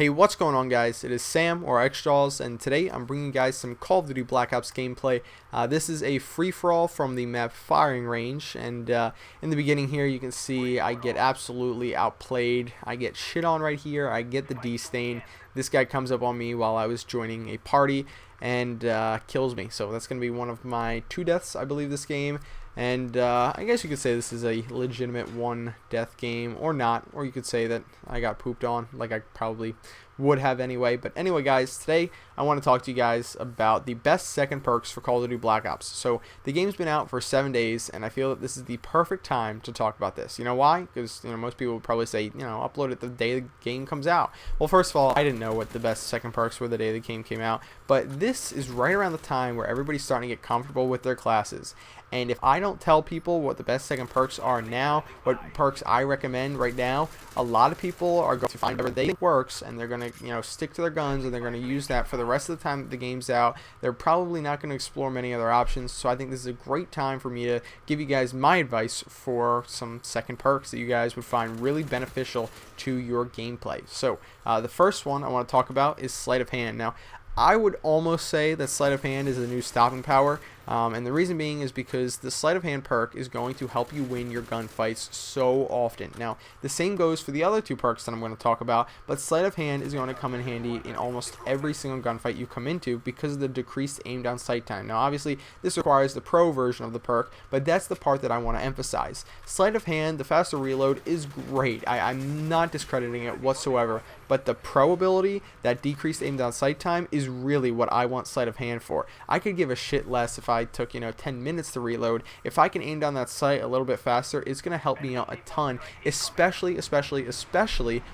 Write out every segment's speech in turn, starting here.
Hey, what's going on, guys? It is Sam, or XJaws, and today I'm bringing you guys some Call of Duty Black Ops gameplay. This is a free-for-all from the map Firing Range, and in the beginning here you can see I get absolutely outplayed. I get shit on right here. I get the D-stain. This guy comes up on me while I was joining a party and kills me. So that's going to be one of my 2 deaths, I believe, this game. And I guess you could say this is a legitimate 1-death game, or not, or you could say that I got pooped on, like I probably would have anyway. But anyway, guys, today I want to talk to you guys about the best second perks for Call of Duty Black Ops. So the game's been out for 7 days, and I feel that this is the perfect time to talk about this. You know why? Because most people would probably say, upload it the day the game comes out. Well, first of all, I didn't know what the best second perks were the day the game came out, but this is right around the time where everybody's starting to get comfortable with their classes. And if I don't tell people what the best second perks are now, what perks I recommend right now, a lot of people are going to find whatever they think works, and they're going to stick to their guns, and they're going to use that for the rest of the time that the game's out. They're probably not going to explore many other options. So I think this is a great time for me to give you guys my advice for some second perks that you guys would find really beneficial to your gameplay. So the first one I want to talk about is Sleight of Hand. Now, I would almost say that Sleight of Hand is the new stopping power, and the reason being is because the Sleight of Hand perk is going to help you win your gunfights so often. Now, the same goes for the other 2 perks that I'm going to talk about, but Sleight of Hand is going to come in handy in almost every single gunfight you come into because of the decreased aim down sight time. Now, obviously, this requires the pro version of the perk, but that's the part that I want to emphasize. Sleight of Hand, the faster reload, is great. I'm not discrediting it whatsoever, but the pro ability, that decreased aim down sight time, is really what I want Sleight of Hand for. I could give a shit less if I took 10 minutes to reload. If I can aim down that sight a little bit faster, it's going to help me out a ton, especially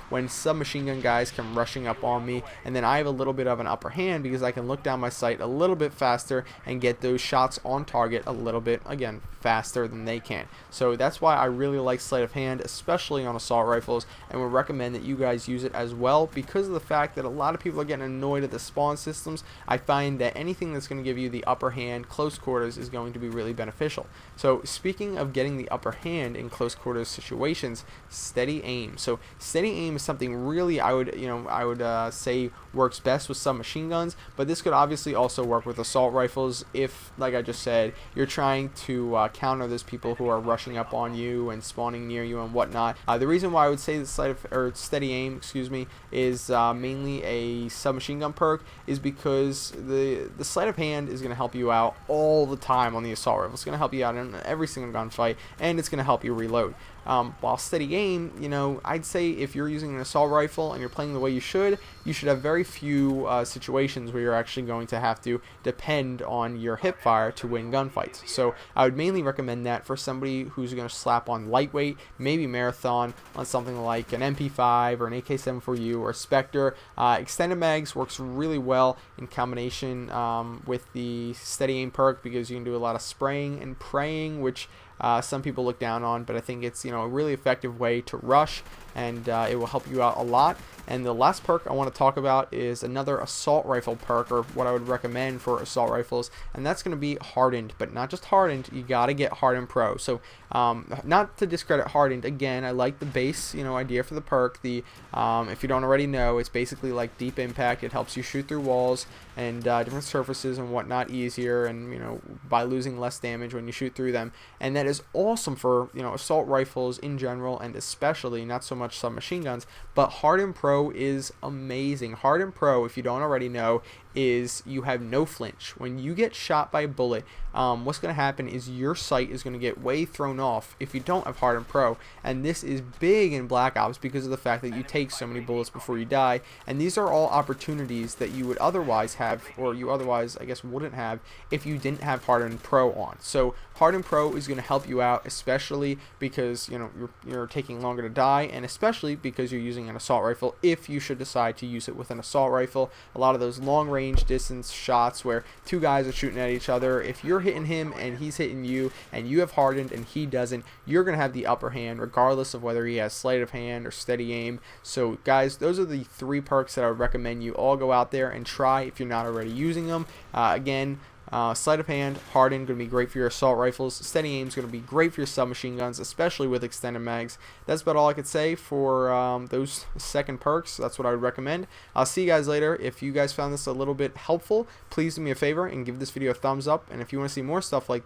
when submachine gun guys come rushing up on me, and then I have a little bit of an upper hand because I can look down my sight a little bit faster and get those shots on target a little bit, again, faster than they can. So that's why I really like Sleight of Hand, especially on assault rifles, and would recommend that you guys use it as well because of the fact that a lot of people are getting annoyed at the spawn systems. I find that anything that's going to give you the upper hand, close quarters, is going to be really beneficial. So speaking of getting the upper hand in close quarters situations, steady aim. So steady aim is something really I would say works best with submachine guns, but this could obviously also work with assault rifles if, like I just said, you're trying to counter those people who are rushing up on you and spawning near you and whatnot. The reason why I would say the steady aim, is mainly a submachine gun perk is because the Sleight of Hand is going to help you out all the time on the assault rifle. It's going to help you out in every single gunfight, and it's going to help you reload. While steady aim, I'd say if you're using an assault rifle and you're playing the way you should have very few situations where you're actually going to have to depend on your hip fire to win gunfights. So I would mainly recommend that for somebody who's going to slap on lightweight, maybe marathon, on something like an MP5 or an AK-74U or a Spectre. Extended mags works really well in combination with the steady aim perk because you can do a lot of spraying and praying, which some people look down on, but I think it's a really effective way to rush, and it will help you out a lot. And the last perk I want to talk about is another assault rifle perk, or what I would recommend for assault rifles, and that's going to be hardened. But not just hardened, you got to get hardened pro. So not to discredit hardened, again, I like the base idea for the perk. If you don't already know, it's basically like deep impact. It helps you shoot through walls and different surfaces and whatnot easier, and by losing less damage when you shoot through them. And that is awesome for assault rifles in general, and especially not so much submachine guns. But hardened pro is amazing. Hardened pro, if you don't already know, is you have no flinch. When you get shot by a bullet, what's going to happen is your sight is going to get way thrown off if you don't have Hardened Pro, and this is big in Black Ops because of the fact that you take so many bullets before you die, and these are all opportunities that you would otherwise have, or you otherwise I guess wouldn't have if you didn't have Hardened Pro on. So Hardened Pro is going to help you out, especially because you're taking longer to die, and especially because you're using an assault rifle if you should decide to use it with an assault rifle. A lot of those long range distance shots where 2 guys are shooting at each other, if you're hitting him and he's hitting you and you have hardened and he doesn't, you're going to have the upper hand regardless of whether he has sleight of hand or steady aim. So guys, those are the 3 perks that I would recommend you all go out there and try if you're not already using them. Again, Sleight of hand, hardened, going to be great for your assault rifles. Steady aim is going to be great for your submachine guns, especially with extended mags. That's about all I could say for those second perks. That's what I would recommend. I'll see you guys later. If you guys found this a little bit helpful, please do me a favor and give this video a thumbs up. And if you want to see more stuff like this,